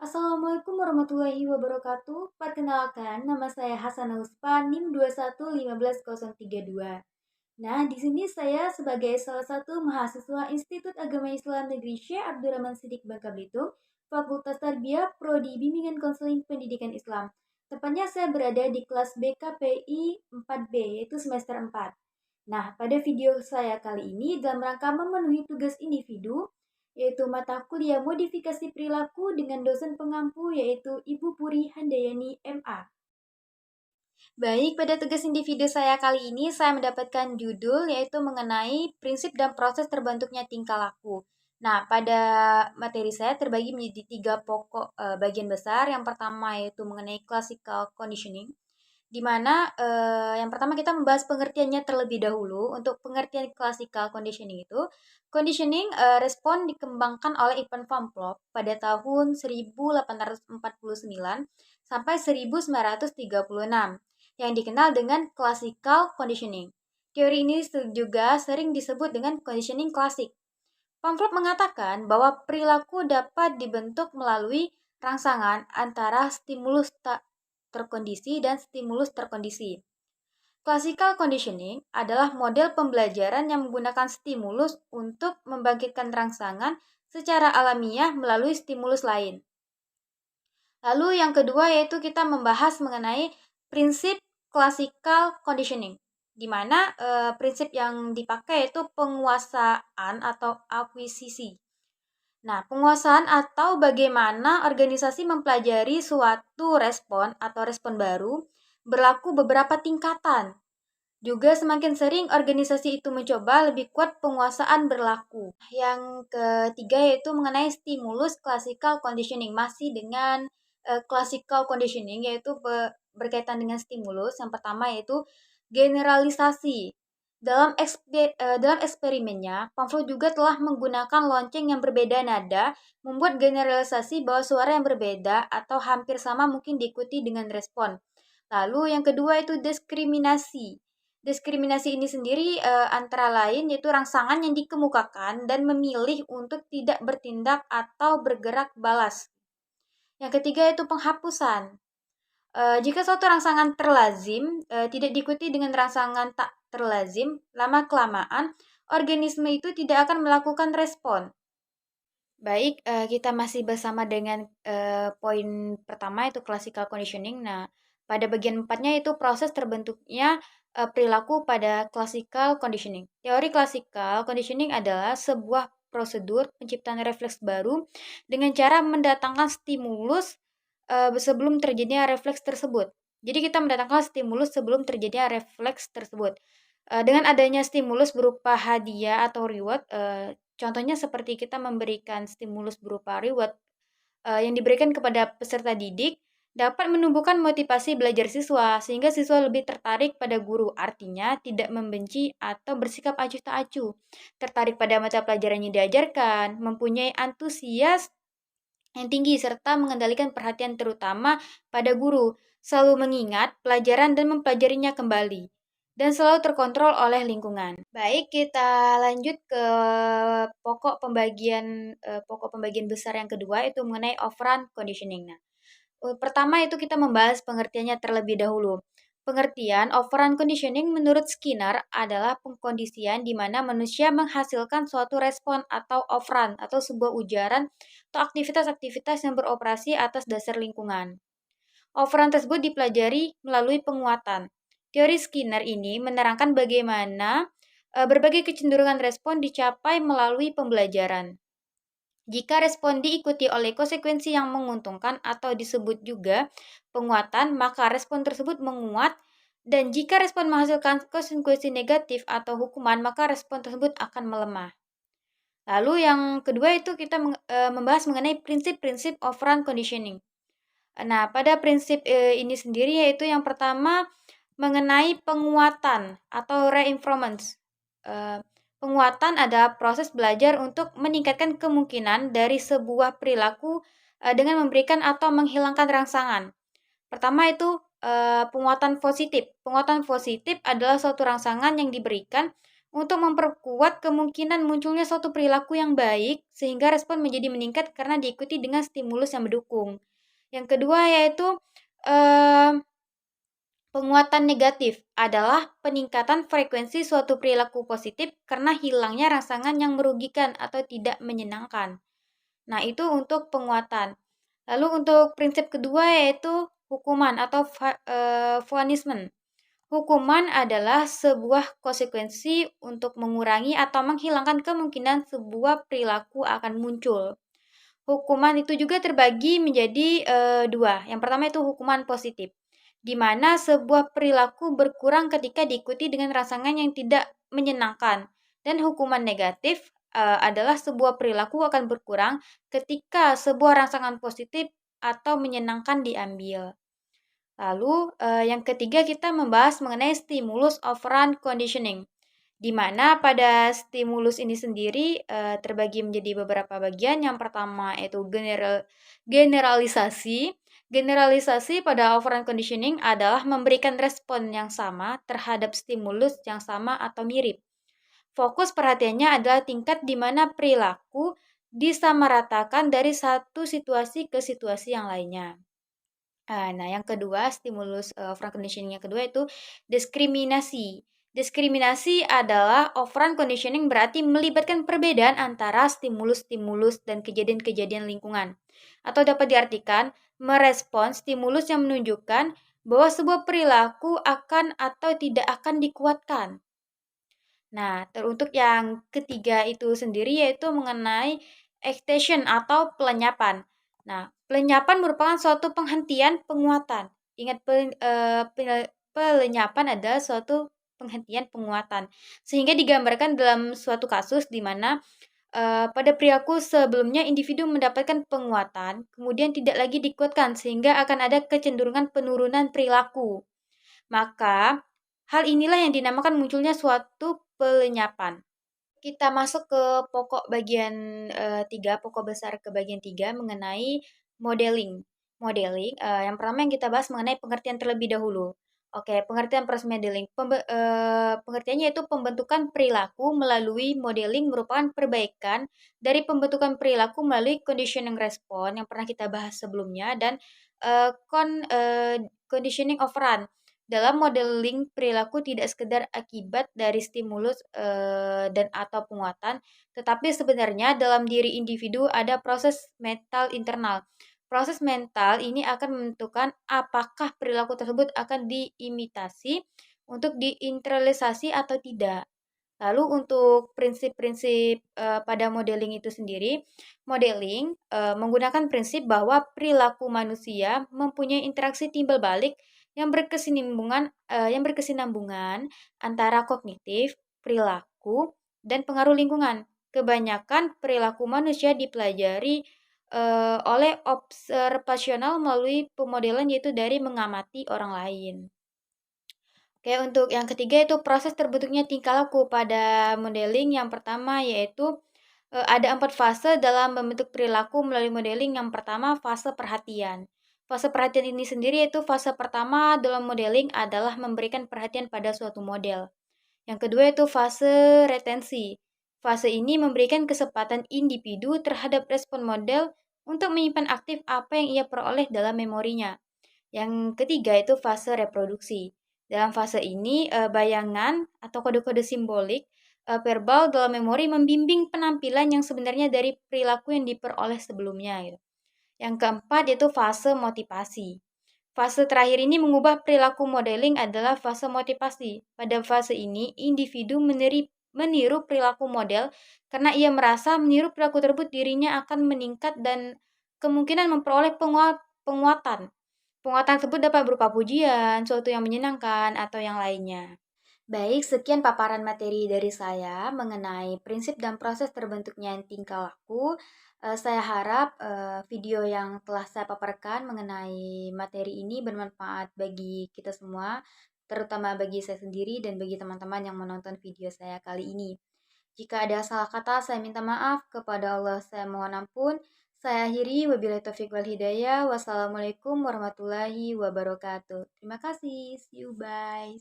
Assalamualaikum warahmatullahi wabarakatuh. Perkenalkan, nama saya Hasanah Huspa, NIM 21151032. Nah, di sini saya sebagai salah satu mahasiswa Institut Agama Islam Negeri Syekh Abdurrahman Siddiq Bangka Belitung, Fakultas Tarbiyah, Prodi Bimbingan Konseling Pendidikan Islam. Tepatnya saya berada di kelas BKPI 4B, yaitu semester 4. Nah, pada video saya kali ini dalam rangka memenuhi tugas individu, yaitu mata kuliah modifikasi perilaku dengan dosen pengampu yaitu Ibu Puri Handayani MA. Baik, pada tugas individu saya kali ini saya mendapatkan judul yaitu mengenai prinsip dan proses terbentuknya tingkah laku. Nah, pada materi saya terbagi menjadi tiga pokok bagian besar. Yang pertama yaitu mengenai classical conditioning, di mana yang pertama kita membahas pengertiannya terlebih dahulu. Untuk pengertian classical conditioning itu, conditioning respon dikembangkan oleh Ivan van Plop pada tahun 1849 sampai 1936 yang dikenal dengan classical conditioning. Teori ini juga sering disebut dengan conditioning klasik. Van Plop mengatakan bahwa perilaku dapat dibentuk melalui rangsangan antara stimulus tak terkondisi dan stimulus terkondisi. Classical conditioning adalah model pembelajaran yang menggunakan stimulus untuk membangkitkan rangsangan secara alamiah melalui stimulus lain. Lalu yang kedua yaitu kita membahas mengenai prinsip classical conditioning, di mana prinsip yang dipakai yaitu penguasaan atau akuisisi. Nah, penguasaan atau bagaimana organisasi mempelajari suatu respon atau respon baru berlaku beberapa tingkatan. Juga semakin sering organisasi itu mencoba lebih kuat penguasaan berlaku. Yang ketiga yaitu mengenai stimulus classical conditioning, masih dengan classical conditioning yaitu berkaitan dengan stimulus. Yang pertama yaitu generalisasi. Dalam eksperimennya, Pavlov juga telah menggunakan lonceng yang berbeda nada, membuat generalisasi bahwa suara yang berbeda atau hampir sama mungkin diikuti dengan respon. Lalu yang kedua itu diskriminasi. Diskriminasi ini sendiri antara lain yaitu rangsangan yang dikemukakan dan memilih untuk tidak bertindak atau bergerak balas. Yang ketiga itu penghapusan. Jika suatu rangsangan terlazim tidak diikuti dengan rangsangan tak terlazim, lama-kelamaan organisme itu tidak akan melakukan respon. Baik, kita masih bersama dengan poin pertama itu classical conditioning. Nah, pada bagian empatnya itu proses terbentuknya perilaku pada classical conditioning. Teori classical conditioning adalah sebuah prosedur penciptaan refleks baru dengan cara mendatangkan stimulus sebelum terjadinya refleks tersebut. Jadi kita mendatangkan stimulus sebelum terjadinya refleks tersebut. Dengan adanya stimulus berupa hadiah atau reward, contohnya seperti kita memberikan stimulus berupa reward yang diberikan kepada peserta didik, dapat menumbuhkan motivasi belajar siswa, sehingga siswa lebih tertarik pada guru. Artinya, tidak membenci atau bersikap acuh tak acuh, tertarik pada mata pelajaran yang diajarkan, mempunyai antusias yang tinggi, serta mengendalikan perhatian terutama pada guru, selalu mengingat pelajaran dan mempelajarinya kembali, dan selalu terkontrol oleh lingkungan. Baik, kita lanjut ke pokok pembagian besar yang kedua, itu mengenai operant conditioning. Nah, pertama itu kita membahas pengertiannya terlebih dahulu. Pengertian operant conditioning menurut Skinner adalah pengkondisian di mana manusia menghasilkan suatu respon atau operand atau sebuah ujaran atau aktivitas-aktivitas yang beroperasi atas dasar lingkungan. Operand tersebut dipelajari melalui penguatan. Teori Skinner ini menerangkan bagaimana berbagai kecenderungan respon dicapai melalui pembelajaran. Jika respon diikuti oleh konsekuensi yang menguntungkan atau disebut juga penguatan, maka respon tersebut menguat, dan jika respon menghasilkan konsekuensi negatif atau hukuman, maka respon tersebut akan melemah. Lalu yang kedua itu kita membahas mengenai prinsip-prinsip operant conditioning. Nah, pada prinsip ini sendiri yaitu yang pertama mengenai penguatan atau reinforcement. Penguatan adalah proses belajar untuk meningkatkan kemungkinan dari sebuah perilaku dengan memberikan atau menghilangkan rangsangan. Pertama itu penguatan positif. Penguatan positif adalah suatu rangsangan yang diberikan untuk memperkuat kemungkinan munculnya suatu perilaku yang baik sehingga respon menjadi meningkat karena diikuti dengan stimulus yang mendukung. Yang kedua yaitu eh, penguatan negatif adalah peningkatan frekuensi suatu perilaku positif karena hilangnya rangsangan yang merugikan atau tidak menyenangkan. Nah, itu untuk penguatan. Lalu untuk prinsip kedua yaitu hukuman atau punishment. Hukuman adalah sebuah konsekuensi untuk mengurangi atau menghilangkan kemungkinan sebuah perilaku akan muncul. Hukuman itu juga terbagi menjadi dua. Yang pertama itu hukuman positif, di mana sebuah perilaku berkurang ketika diikuti dengan rangsangan yang tidak menyenangkan. Dan hukuman negatif adalah sebuah perilaku akan berkurang ketika sebuah rangsangan positif atau menyenangkan diambil. Lalu yang ketiga kita membahas mengenai stimulus operant conditioning, di mana pada stimulus ini sendiri terbagi menjadi beberapa bagian. Yang pertama yaitu generalisasi. Generalisasi pada operant conditioning adalah memberikan respon yang sama terhadap stimulus yang sama atau mirip. Fokus perhatiannya adalah tingkat di mana perilaku disamaratakan dari satu situasi ke situasi yang lainnya. Nah, yang kedua, stimulus operant conditioning yang kedua itu diskriminasi. Diskriminasi adalah operant conditioning berarti melibatkan perbedaan antara stimulus-stimulus dan kejadian-kejadian lingkungan. Atau dapat diartikan merespons stimulus yang menunjukkan bahwa sebuah perilaku akan atau tidak akan dikuatkan. Nah, teruntuk yang ketiga itu sendiri yaitu mengenai extension atau pelenyapan. Nah, pelenyapan merupakan suatu penghentian penguatan. Ingat, pelenyapan adalah suatu penghentian penguatan. Sehingga digambarkan dalam suatu kasus di mana pada perilaku sebelumnya individu mendapatkan penguatan, kemudian tidak lagi dikuatkan sehingga akan ada kecenderungan penurunan perilaku. Maka, hal inilah yang dinamakan munculnya suatu pelenyapan. Kita masuk ke pokok bagian 3, pokok besar ke bagian 3 mengenai modeling. Modeling, yang pertama yang kita bahas mengenai pengertian terlebih dahulu. Oke, pengertian proses modeling. Pengertiannya itu pembentukan perilaku melalui modeling merupakan perbaikan dari pembentukan perilaku melalui conditioning response yang pernah kita bahas sebelumnya dan conditioning operant. Dalam modeling perilaku tidak sekedar akibat dari stimulus dan atau penguatan, tetapi sebenarnya dalam diri individu ada proses mental internal. Proses mental ini akan menentukan apakah perilaku tersebut akan diimitasi untuk diinternalisasi atau tidak. Lalu untuk prinsip-prinsip pada modeling itu sendiri, modeling menggunakan prinsip bahwa perilaku manusia mempunyai interaksi timbal balik yang berkesinambungan antara kognitif, perilaku, dan pengaruh lingkungan. Kebanyakan perilaku manusia dipelajari oleh observasional melalui pemodelan yaitu dari mengamati orang lain. Oke, untuk yang ketiga itu proses terbentuknya tingkah laku pada modeling. Yang pertama yaitu ada 4 fase dalam membentuk perilaku melalui modeling. Yang pertama, fase perhatian. Fase perhatian ini sendiri yaitu fase pertama dalam modeling adalah memberikan perhatian pada suatu model. Yang kedua itu fase retensi. Fase ini memberikan kesempatan individu terhadap respon model untuk menyimpan aktif apa yang ia peroleh dalam memorinya. Yang ketiga itu fase reproduksi. Dalam fase ini, bayangan atau kode-kode simbolik verbal dalam memori membimbing penampilan yang sebenarnya dari perilaku yang diperoleh sebelumnya. Gitu. Yang keempat yaitu fase motivasi. Fase terakhir ini mengubah perilaku modeling adalah fase motivasi. Pada fase ini, individu meniru perilaku model karena ia merasa meniru perilaku tersebut dirinya akan meningkat dan kemungkinan memperoleh penguatan. Penguatan tersebut dapat berupa pujian, suatu yang menyenangkan, atau yang lainnya. Baik, sekian paparan materi dari saya mengenai prinsip dan proses terbentuknya tingkah laku. Saya harap video yang telah saya paparkan mengenai materi ini bermanfaat bagi kita semua, terutama bagi saya sendiri dan bagi teman-teman yang menonton video saya kali ini. Jika ada salah kata, saya minta maaf. Kepada Allah, saya mohon ampun. Saya akhiri, wabillahi taufiq wal hidayah. Wassalamualaikum warahmatullahi wabarakatuh. Terima kasih. See you, bye.